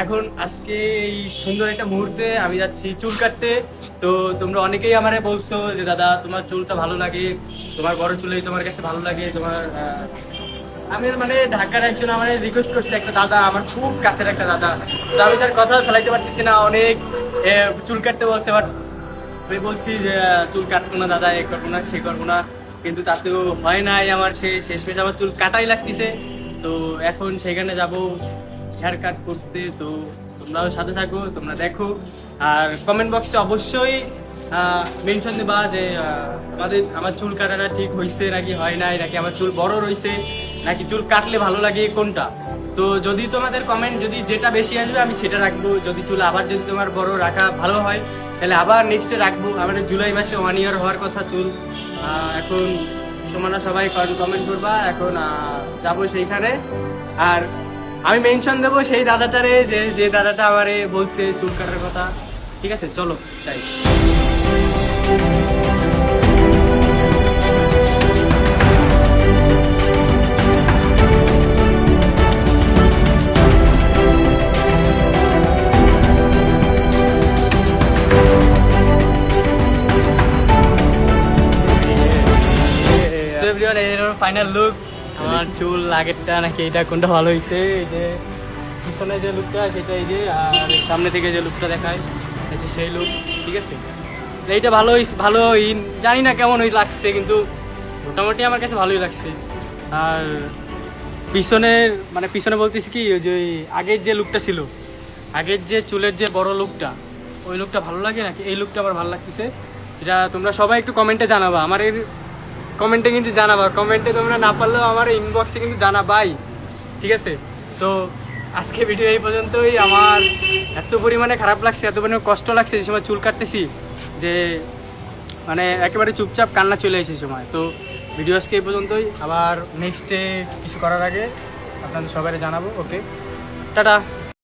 এখন আজকে এই সুন্দর একটা মুহূর্তে আমি যাচ্ছি চুল কাটতে। তো তোমরা অনেকেই আমারে বলছো যে দাদা তোমার চুলটা ভালো লাগে, তোমার বড় চুলই তোমার কাছে ভালো লাগে, তোমার আমি মানে ঢাকার একজন আমার রিকোয়েস্ট করছে একটা দাদা, আমার খুব কাছের একটা দাদা, তো আমি তার কথা চালাইতে পারতেছি না, অনেক চুল কাটতে বলছে, বাট আমি বলছি যে চুল কাটবো না দাদা, এ করবো না সে করবো না, কিন্তু তাতেও হয় নাই আমার, শেষমেশ আমার চুল কাটাই লাগতেছে। তো এখন সেখানে যাব হেয়ার কাট করতে। তো তোমরাও সাথে থাকো, তোমরা দেখো, আর কমেন্ট বক্সে অবশ্যই মেনশন দেবা যে আমার চুল কাটাটা ঠিক হয়েছে নাকি হয় নাই, নাকি আমার চুল বড় রয়েছে, নাকি চুল কাটলে ভালো লাগে কোনটা। তো যদি তোমাদের কমেন্ট যদি যেটা বেশি আসবে আমি সেটা রাখবো, যদি চুল আবার যদি তোমার বড় রাখা ভালো হয় তাহলে আবার নেক্সটে রাখবো। আমাদের জুলাই মাসে 1 ইয়ার হওয়ার কথা চুল। এখন সমানা সবাই কমেন্ট করবা, এখন যাবো সেইখানে, আর আমি মেনশন দেবো সেই দাদাটারে যে দাদাটা আমারে বলছে চুল কাটার কথা। ঠিক আছে, চলো যাই। ফাইনাল লুক, আমার চুল আগেরটা নাকি এটা কোনটা ভালো হয়েছে, এই যে পিছনে যে লুকটা সেটা, এই যে আর সামনে থেকে যে লুকটা দেখায় আচ্ছা সেই লুক। ঠিক আছে, এইটা ভালোই জানি না কেমন লাগছে, কিন্তু মোটামুটি আমার কাছে ভালোই লাগছে। আর পিছনে বলতেছি কি, ওই যে আগের যে লুকটা ছিল, আগের যে চুলের যে বড় লুকটা, ওই লুকটা ভালো লাগে নাকি এই লুকটা আমার ভালো লাগতেছে, এটা তোমরা সবাই একটু কমেন্টে জানাবা। আমার এর কমেন্টে কিন্তু জানাবা, কমেন্টে তোমরা না পারলেও আমার ইনবক্সে কিন্তু জানাবাই। ঠিক আছে, তো আজকে ভিডিও এই পর্যন্তই। আমার এত পরিমাণে খারাপ লাগছে, এত পরিমাণে কষ্ট লাগছে যে সময় চুল কাটতেছি, যে মানে একেবারে চুপচাপ কান্না চলে এসে সময়। তো ভিডিও আজকে এই পর্যন্তই, আবার নেক্সটে কিছু করার আগে আপনাদের সবাই জানাবো। ওকে, টাটা।